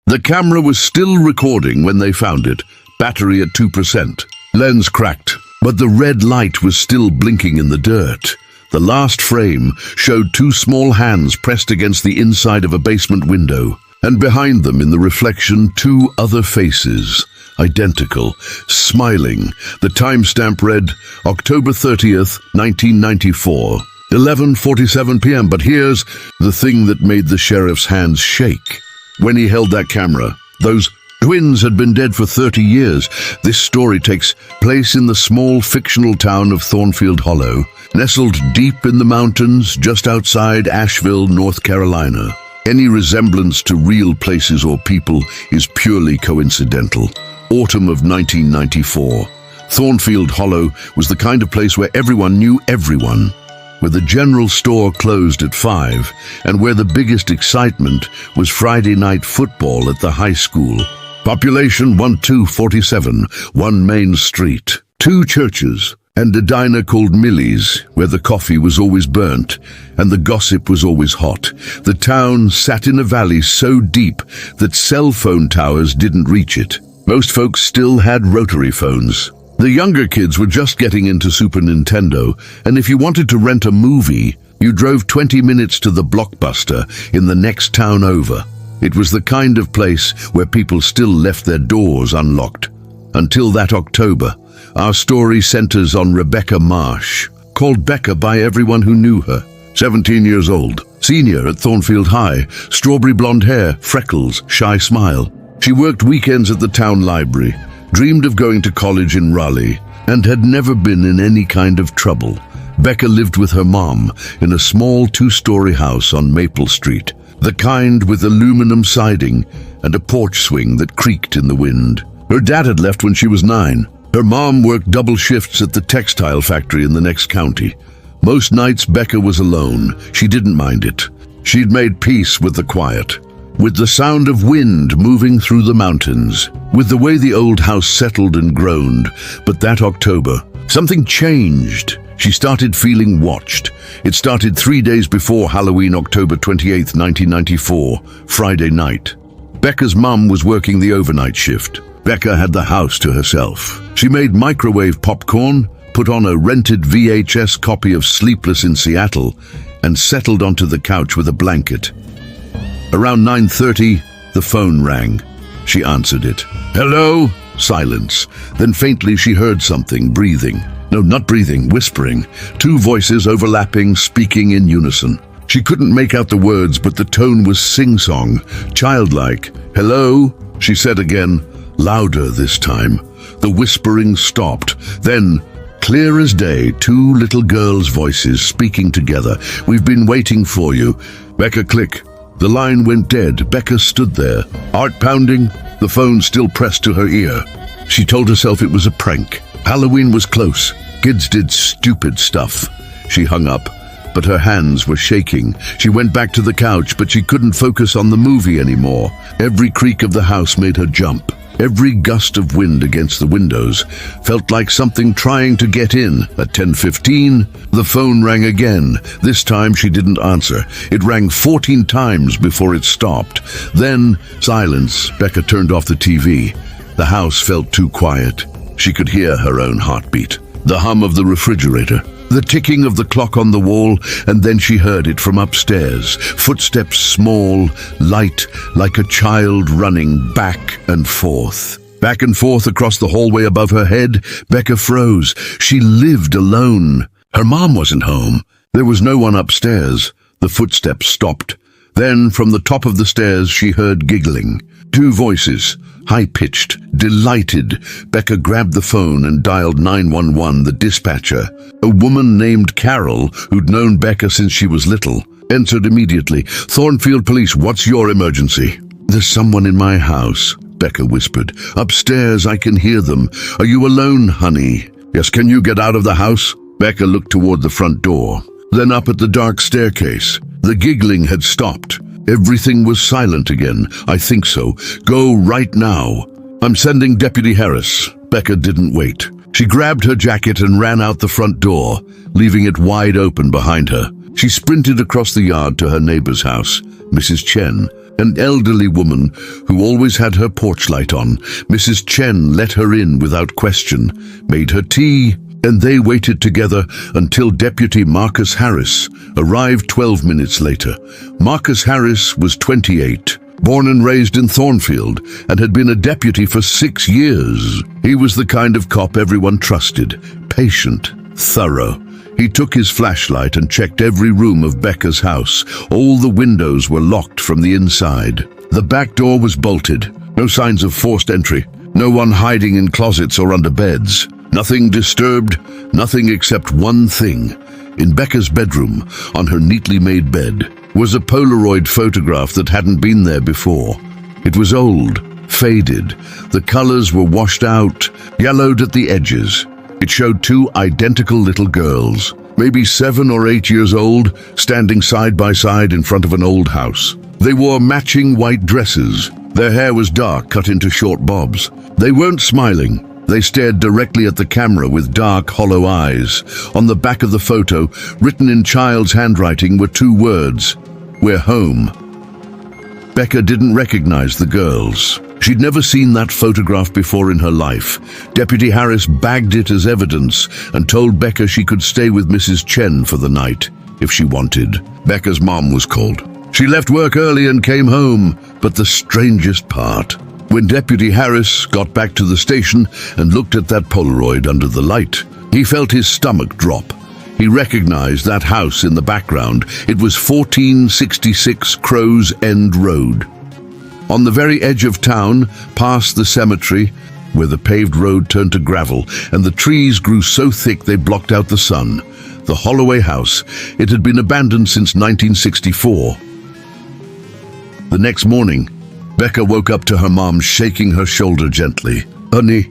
The camera was still recording when they found it, battery at 2%. Lens cracked, but the red light was still blinking in the dirt. The last frame showed two small hands pressed against the inside of a basement window, and behind them in the reflection two other faces, identical, smiling. The timestamp read October 30th, 1994, 11:47 p.m. But here's the thing that made the sheriff's hands shake. When he held that camera, those twins had been dead for 30 years. This story takes place in the small fictional town of Thornfield Hollow, nestled deep in the mountains just outside Asheville, North Carolina. Any resemblance to real places or people is purely coincidental. Autumn of 1994. Thornfield Hollow was the kind of place where everyone knew everyone, where the general store closed at 5, and where the biggest excitement was Friday night football at the high school. Population 1247, one main street, 2 churches, and a diner called Millie's, where the coffee was always burnt and the gossip was always hot. The town sat in a valley so deep that cell phone towers didn't reach it. Most folks still had rotary phones. The younger kids were just getting into Super Nintendo, and if you wanted to rent a movie, you drove 20 minutes to the Blockbuster in the next town over. It was the kind of place where people still left their doors unlocked. Until that October, our story centers on Rebecca Marsh, called Becca by everyone who knew her. 17 years old, senior at Thornfield High, strawberry blonde hair, freckles, shy smile. She worked weekends at the town library, dreamed of going to college in Raleigh, and had never been in any kind of trouble. Becca lived with her mom in a small 2-story house on Maple Street, the kind with aluminum siding and a porch swing that creaked in the wind. Her dad had left when she was 9. Her mom worked double shifts at the textile factory in the next county. Most nights Becca was alone. She didn't mind it. She'd made peace with the quiet, with the sound of wind moving through the mountains, with the way the old house settled and groaned. But that October, something changed. She started feeling watched. It started 3 days before Halloween, October 28, 1994, Friday night. Becca's mum was working the overnight shift. Becca had the house to herself. She made microwave popcorn, put on a rented VHS copy of Sleepless in Seattle, and settled onto the couch with a blanket. Around 9:30, the phone rang. She answered it. Hello? Silence. Then faintly she heard something, breathing. No, not breathing, whispering. 2 voices overlapping, speaking in unison. She couldn't make out the words, but the tone was sing-song, childlike. Hello? She said again, louder this time. The whispering stopped. Then, clear as day, 2 little girls' voices speaking together. We've been waiting for you. Becca, click. The line went dead. Becca stood there, heart pounding, the phone still pressed to her ear. She told herself it was a prank. Halloween was close. Kids did stupid stuff. She hung up, but her hands were shaking. She went back to the couch, but she couldn't focus on the movie anymore. Every creak of the house made her jump. Every gust of wind against the windows felt like something trying to get in. At 10:15, the phone rang again. This time she didn't answer. It rang 14 times before it stopped. Then, silence. Becca turned off the TV. The house felt too quiet. She could hear her own heartbeat, the hum of the refrigerator, the ticking of the clock on the wall, and then she heard it from upstairs. Footsteps small, light, like a child running back and forth. Back and forth across the hallway above her head. Becca froze. She lived alone. Her mom wasn't home. There was no one upstairs. The footsteps stopped. Then, from the top of the stairs, she heard giggling. 2 voices, high-pitched, delighted. Becca grabbed the phone and dialed 911, the dispatcher. A woman named Carol, who'd known Becca since she was little, answered immediately. Thornfield Police, what's your emergency? There's someone in my house, Becca whispered. Upstairs, I can hear them. Are you alone, honey? Yes, can you get out of the house? Becca looked toward the front door, then up at the dark staircase. The giggling had stopped. Everything was silent again. I think so. Go right now. I'm sending Deputy Harris. Becca didn't wait. She grabbed her jacket and ran out the front door, leaving it wide open behind her. She sprinted across the yard to her neighbor's house, Mrs. Chen. An elderly woman who always had her porch light on. Mrs. Chen let her in without question, made her tea, and they waited together until Deputy Marcus Harris arrived 12 minutes later. Marcus Harris was 28, born and raised in Thornfield, and had been a deputy for 6 years. He was the kind of cop everyone trusted, patient, thorough. He took his flashlight and checked every room of Becca's house. All the windows were locked from the inside. The back door was bolted. No signs of forced entry. No one hiding in closets or under beds. Nothing disturbed, nothing except one thing. In Becca's bedroom, on her neatly made bed, was a Polaroid photograph that hadn't been there before. It was old, faded. The colors were washed out, yellowed at the edges. It showed 2 identical little girls, maybe 7 or 8 years old, standing side by side in front of an old house. They wore matching white dresses. Their hair was dark, cut into short bobs. They weren't smiling. They stared directly at the camera with dark, hollow eyes. On the back of the photo, written in child's handwriting, were 2 words: "We're home." Becca didn't recognize the girls. She'd never seen that photograph before in her life. Deputy Harris bagged it as evidence and told Becca she could stay with Mrs. Chen for the night, if she wanted. Becca's mom was called. She left work early and came home, but the strangest part, when Deputy Harris got back to the station and looked at that Polaroid under the light, he felt his stomach drop. He recognized that house in the background. It was 1466 Crow's End Road. On the very edge of town, past the cemetery, where the paved road turned to gravel and the trees grew so thick they blocked out the sun. The Holloway house. It had been abandoned since 1964. The next morning, Becca woke up to her mom shaking her shoulder gently. "Honey,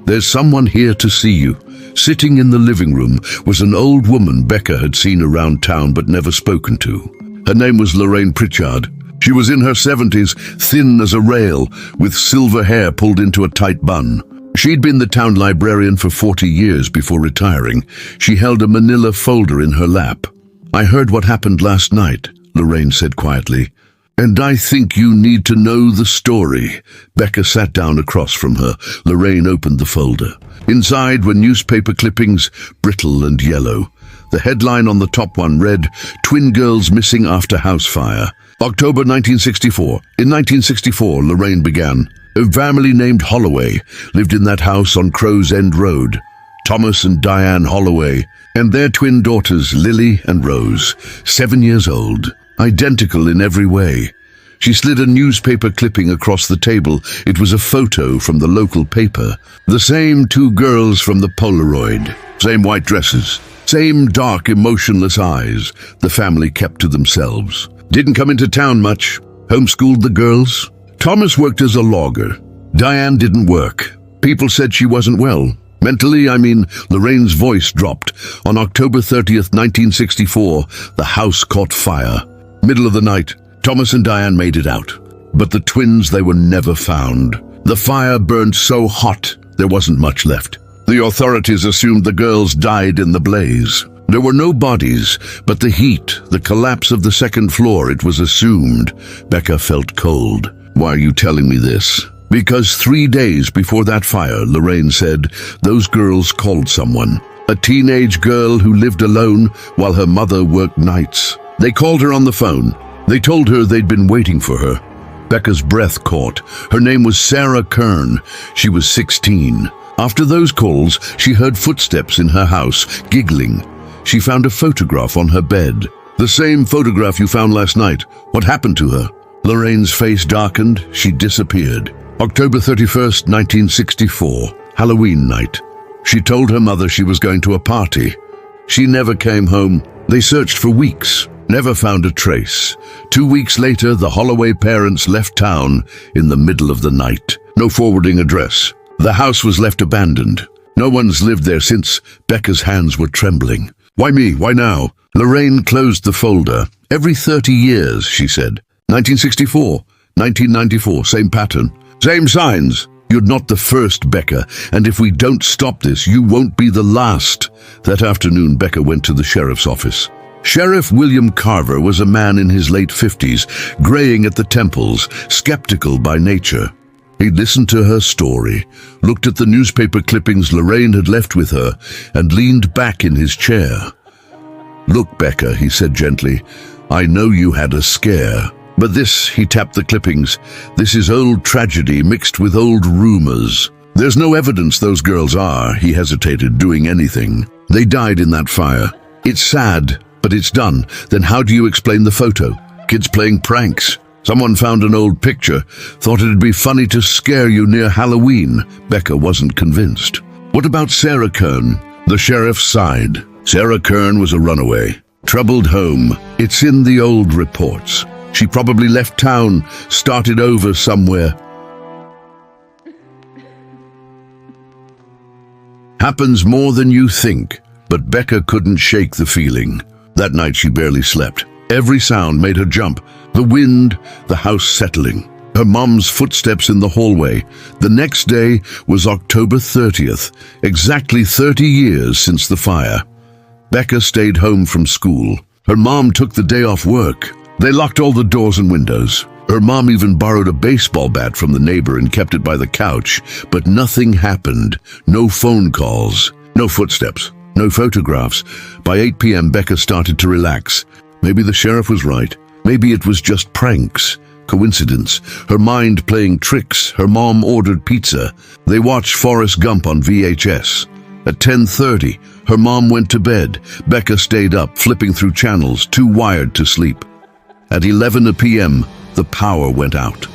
there's someone here to see you." Sitting in the living room was an old woman Becca had seen around town but never spoken to. Her name was Lorraine Pritchard. She was in her 70s, thin as a rail, with silver hair pulled into a tight bun. She'd been the town librarian for 40 years before retiring. She held a manila folder in her lap. "I heard what happened last night," Lorraine said quietly. "And I think you need to know the story." Becca sat down across from her. Lorraine opened the folder. Inside were newspaper clippings, brittle and yellow. The headline on the top one read, "Twin girls missing after house fire." October 1964. In 1964, Lorraine began. A family named Holloway lived in that house on Crow's End Road. Thomas and Diane Holloway, and their twin daughters, Lily and Rose, 7 years old, identical in every way. She slid a newspaper clipping across the table. It was a photo from the local paper. The same 2 girls from the Polaroid. Same white dresses. Same dark, emotionless eyes. The family kept to themselves. Didn't come into town much. Homeschooled the girls. Thomas worked as a logger. Diane didn't work. People said she wasn't well. Mentally, Lorraine's voice dropped. On October 30th, 1964, the house caught fire. Middle of the night, Thomas and Diane made it out. But the twins, they were never found. The fire burned so hot, there wasn't much left. The authorities assumed the girls died in the blaze. There were no bodies, but the heat, the collapse of the second floor, it was assumed. Becca felt cold. "Why are you telling me this?" "Because 3 days before that fire," Lorraine said, "those girls called someone. A teenage girl who lived alone while her mother worked nights. They called her on the phone. They told her they'd been waiting for her." Becca's breath caught. Her name was Sarah Kern. She was 16. After those calls, she heard footsteps in her house, giggling. She found a photograph on her bed. "The same photograph you found last night. What happened to her?" Lorraine's face darkened. She disappeared. October 31st, 1964, Halloween night. She told her mother she was going to a party. She never came home. They searched for weeks, never found a trace. 2 weeks later, the Holloway parents left town in the middle of the night. No forwarding address. The house was left abandoned. No one's lived there since. Becca's hands were trembling. "Why me? Why now?" Lorraine closed the folder. "Every 30 years, she said. 1964, 1994, same pattern. Same signs. You're not the first, Becca, and if we don't stop this, you won't be the last." That afternoon, Becca went to the sheriff's office. Sheriff William Carver was a man in his late 50s, graying at the temples, skeptical by nature. He listened to her story, looked at the newspaper clippings Lorraine had left with her, and leaned back in his chair. "Look, Becca," he said gently, "I know you had a scare. But this," he tapped the clippings, "this is old tragedy mixed with old rumors. There's no evidence those girls are," he hesitated, "doing anything. They died in that fire. It's sad, but it's done. Then how do you explain the photo? Kids playing pranks. Someone found an old picture, thought it'd be funny to scare you near Halloween." Becca wasn't convinced. "What about Sarah Kern?" The sheriff sighed. "Sarah Kern was a runaway. Troubled home. It's in the old reports. She probably left town, started over somewhere. Happens more than you think." But Becca couldn't shake the feeling. That night she barely slept. Every sound made her jump. The wind, the house settling, her mom's footsteps in the hallway. The next day was October 30th, exactly 30 years since the fire. Becca stayed home from school. Her mom took the day off work. They locked all the doors and windows. Her mom even borrowed a baseball bat from the neighbor and kept it by the couch, but nothing happened. No phone calls, no footsteps, no photographs. By 8 p.m., Becca started to relax. Maybe the sheriff was right. Maybe it was just pranks. Coincidence. Her mind playing tricks. Her mom ordered pizza. They watched Forrest Gump on VHS. At 10:30, her mom went to bed. Becca stayed up, flipping through channels, too wired to sleep. At 11 p.m., the power went out.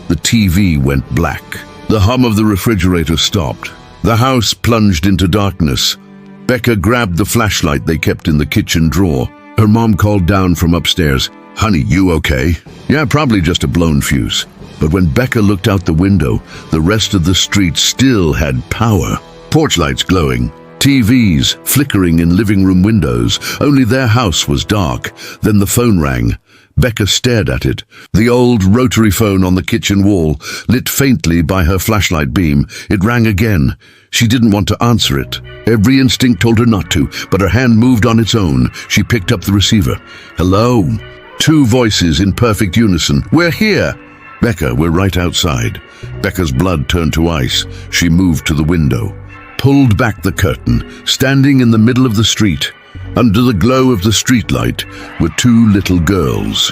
The TV went black. The hum of the refrigerator stopped. The house plunged into darkness. Becca grabbed the flashlight they kept in the kitchen drawer. Her mom called down from upstairs. "Honey, you okay?" "Yeah, probably just a blown fuse." But when Becca looked out the window, the rest of the street still had power. Porch lights glowing, TVs flickering in living room windows. Only their house was dark. Then the phone rang. Becca stared at it. The old rotary phone on the kitchen wall, lit faintly by her flashlight beam. It rang again. She didn't want to answer it. Every instinct told her not to, but her hand moved on its own. She picked up the receiver. "Hello?" Two voices in perfect unison. "We're here." "Becca, we're right outside." Becca's blood turned to ice. She moved to the window, pulled back the curtain. Standing in the middle of the street, under the glow of the streetlight, were two little girls.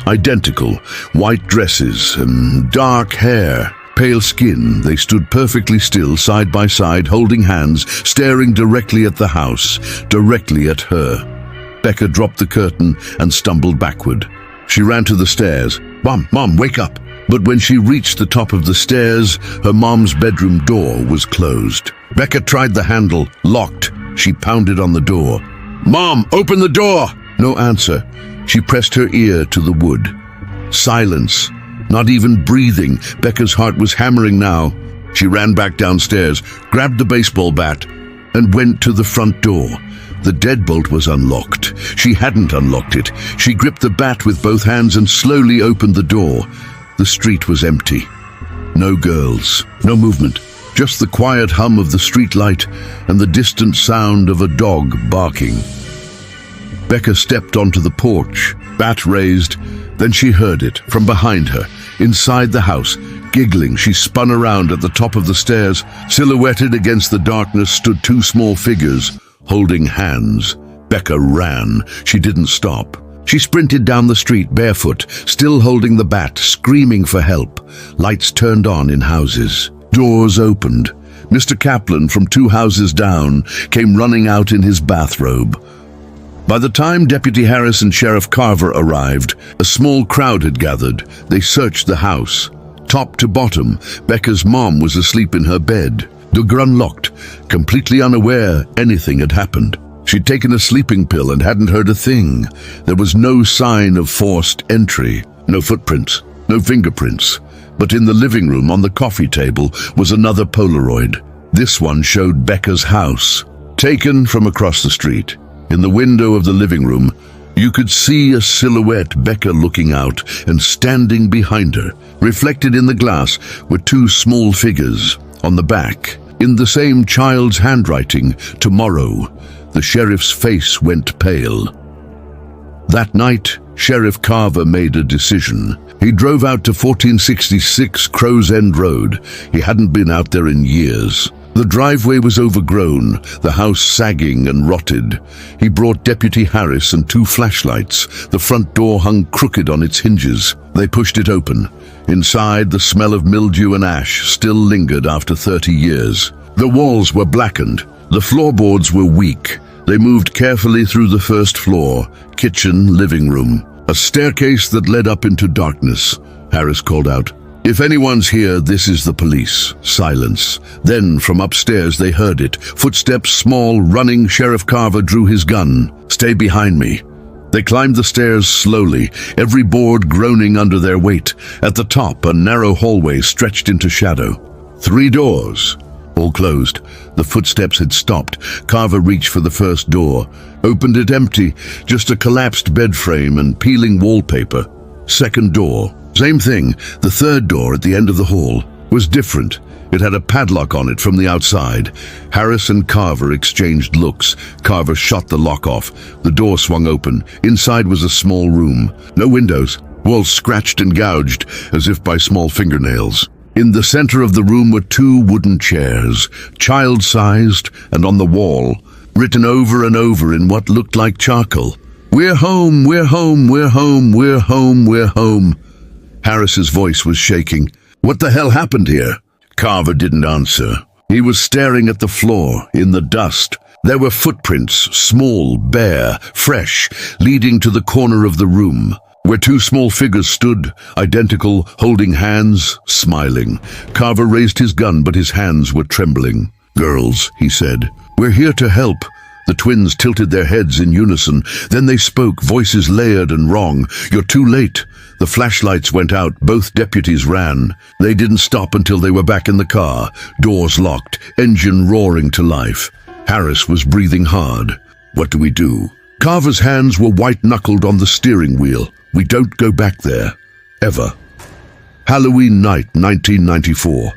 Identical, white dresses and dark hair, pale skin. They stood perfectly still, side by side, holding hands, staring directly at the house, directly at her. Becca dropped the curtain and stumbled backward. She ran to the stairs. Mom, wake up!" But when she reached the top of the stairs, her mom's bedroom door was closed. Becca tried the handle, locked. She pounded on the door. "Mom, open the door!" No answer. She pressed her ear to the wood. Silence. Not even breathing. Becca's heart was hammering now. She ran back downstairs, grabbed the baseball bat, and went to the front door. The deadbolt was unlocked. She hadn't unlocked it. She gripped the bat with both hands and slowly opened the door. The street was empty. No girls, no movement. Just the quiet hum of the streetlight and the distant sound of a dog barking. Becca stepped onto the porch, bat raised. Then she heard it from behind her, inside the house. Giggling, she spun around at the top of the stairs. Silhouetted against the darkness stood two small figures, holding hands. Becca ran. She didn't stop. She sprinted down the street barefoot, still holding the bat, screaming for help. Lights turned on in houses. Doors opened. Mr. Kaplan from 2 houses down came running out in his bathrobe. By the time Deputy Harris and Sheriff Carver arrived, a small crowd had gathered. They searched the house. Top to bottom, Becca's mom was asleep in her bed. The door unlocked, completely unaware anything had happened. She'd taken a sleeping pill and hadn't heard a thing. There was no sign of forced entry. No footprints, no fingerprints. But in the living room on the coffee table was another Polaroid. This one showed Becca's house, taken from across the street. In the window of the living room, you could see a silhouette, Becca looking out and standing behind her. Reflected in the glass were 2 small figures. On the back, in the same child's handwriting, "Tomorrow." The sheriff's face went pale. That night, Sheriff Carver made a decision. He drove out to 1466 Crow's End Road. He hadn't been out there in years. The driveway was overgrown, the house sagging and rotted. He brought Deputy Harris and 2 flashlights. The front door hung crooked on its hinges. They pushed it open. Inside, the smell of mildew and ash still lingered after 30 years. The walls were blackened. The floorboards were weak. They moved carefully through the first floor, kitchen, living room. A staircase that led up into darkness. Harris called out, "If anyone's here, this is the police." Silence. Then, from upstairs, they heard it. Footsteps, small, running. Sheriff Carver drew his gun. "Stay behind me." They climbed the stairs slowly, every board groaning under their weight. At the top, a narrow hallway stretched into shadow. 3 doors, all closed. The footsteps had stopped. Carver reached for the first door, opened it empty, just a collapsed bed frame and peeling wallpaper. Second door, same thing. The third door at the end of the hall was different. It had a padlock on it from the outside. Harris and Carver exchanged looks. Carver shot the lock off. The door swung open. Inside was a small room. No windows. Walls scratched and gouged, as if by small fingernails. In the center of the room were 2 wooden chairs, child-sized, and on the wall, written over and over in what looked like charcoal, "We're home, we're home, we're home, we're home, we're home." Harris's voice was shaking. "What the hell happened here?" Carver didn't answer. He was staring at the floor, in the dust. There were footprints, small, bare, fresh, leading to the corner of the room, where 2 small figures stood, identical, holding hands, smiling. Carver raised his gun, but his hands were trembling. "Girls," he said, "we're here to help." The twins tilted their heads in unison. Then they spoke, voices layered and wrong. "You're too late." The flashlights went out. Both deputies ran. They didn't stop until they were back in the car, doors locked, engine roaring to life. Harris was breathing hard. "What do we do?" Carver's hands were white-knuckled on the steering wheel. "We don't go back there. Ever." Halloween night, 1994.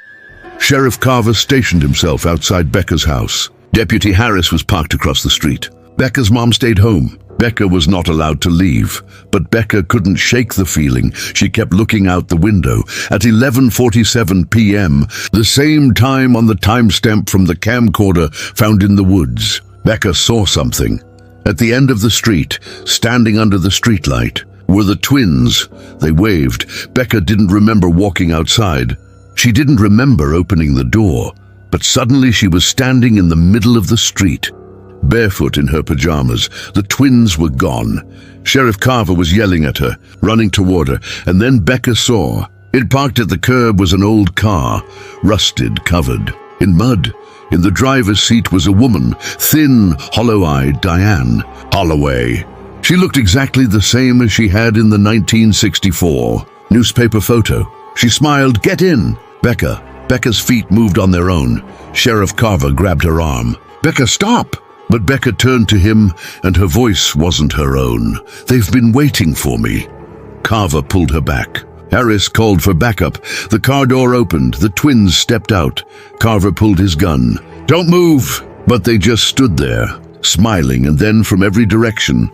Sheriff Carver stationed himself outside Becca's house. Deputy Harris was parked across the street. Becca's mom stayed home. Becca was not allowed to leave, but Becca couldn't shake the feeling. She kept looking out the window. At 11:47 p.m., the same time on the timestamp from the camcorder found in the woods, Becca saw something. At the end of the street, standing under the streetlight, were the twins. They waved. Becca didn't remember walking outside. She didn't remember opening the door, but suddenly she was standing in the middle of the street, barefoot in her pajamas. The twins were gone. Sheriff Carver was yelling at her, running toward her, and then Becca saw. It parked at the curb was an old car, rusted, covered in mud. In the driver's seat was a woman, thin, hollow-eyed Diane Holloway. She looked exactly the same as she had in the 1964 newspaper photo. She smiled. "Get in." "Becca." Becca's feet moved on their own. Sheriff Carver grabbed her arm. "Becca, stop!" But Becca turned to him, and her voice wasn't her own. "They've been waiting for me." Carver pulled her back. Harris called for backup. The car door opened. The twins stepped out. Carver pulled his gun. "Don't move!" But they just stood there, smiling, and then from every direction,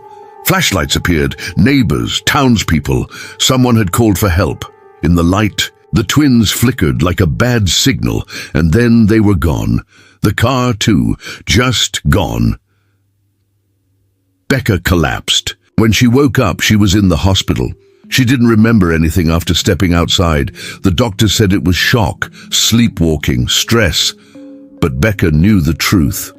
flashlights appeared. Neighbors, townspeople. Someone had called for help. In the light, the twins flickered like a bad signal, and then they were gone. The car, too, just gone. Becca collapsed. When she woke up, she was in the hospital. She didn't remember anything after stepping outside. The doctor said it was shock, sleepwalking, stress. But Becca knew the truth.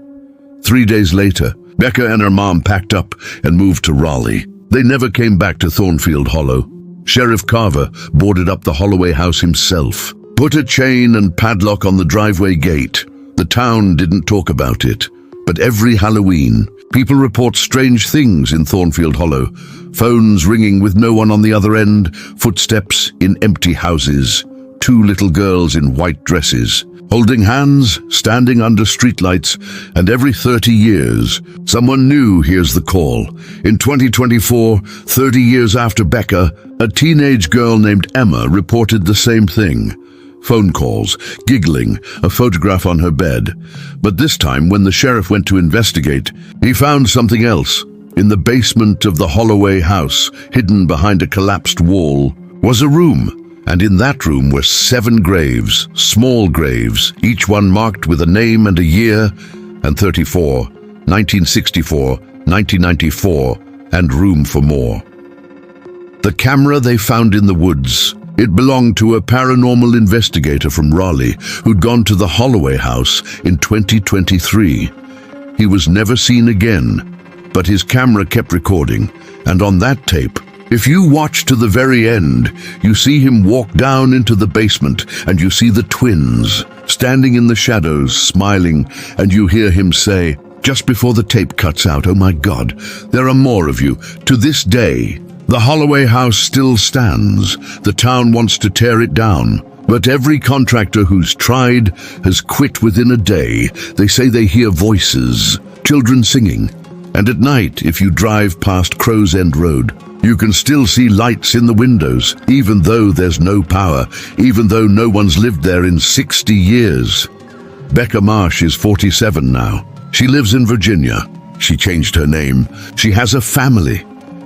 3 days later, Becca and her mom packed up and moved to Raleigh. They never came back to Thornfield Hollow. Sheriff Carver boarded up the Holloway house himself, put a chain and padlock on the driveway gate. The town didn't talk about it, but every Halloween, people report strange things in Thornfield Hollow. Phones ringing with no one on the other end, footsteps in empty houses, 2 little girls in white dresses, holding hands, standing under streetlights, and every 30 years, someone new hears the call. In 2024, 30 years after Becca, a teenage girl named Emma reported the same thing. Phone calls, giggling, a photograph on her bed. But this time, when the sheriff went to investigate, he found something else. In the basement of the Holloway house, hidden behind a collapsed wall, was a room, and in that room were 7 graves, small graves, each one marked with a name and a year, and 34, 1964, 1994, and room for more. The camera they found in the woods, it belonged to a paranormal investigator from Raleigh who'd gone to the Holloway house in 2023. He was never seen again, but his camera kept recording, and on that tape, if you watch to the very end, you see him walk down into the basement, and you see the twins standing in the shadows, smiling, and you hear him say, just before the tape cuts out, "Oh my God, there are more of you." To this day, the Holloway house still stands. The town wants to tear it down, but every contractor who's tried has quit within a day. They say they hear voices, children singing, and at night, if you drive past Crow's End Road, you can still see lights in the windows, even though there's no power, even though no one's lived there in 60 years. Becca Marsh is 47 now. She lives in Virginia. She changed her name. She has a family.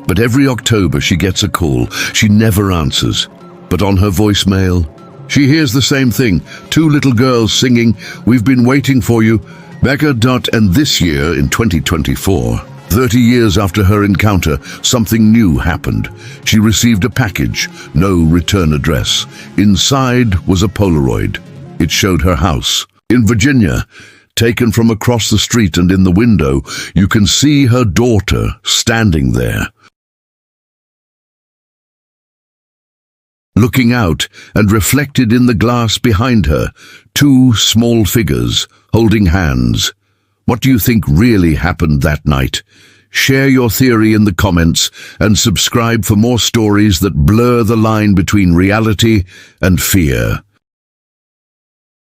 But every October she gets a call. She never answers. But on her voicemail, she hears the same thing. 2 little girls singing, "We've been waiting for you." Becca. And this year, in 2024, 30 years after her encounter, something new happened. She received a package, no return address. Inside was a Polaroid. It showed her house in Virginia, taken from across the street, and in the window, you can see her daughter standing there, looking out, and reflected in the glass behind her, 2 small figures holding hands. What do you think really happened that night? Share your theory in the comments and subscribe for more stories that blur the line between reality and fear.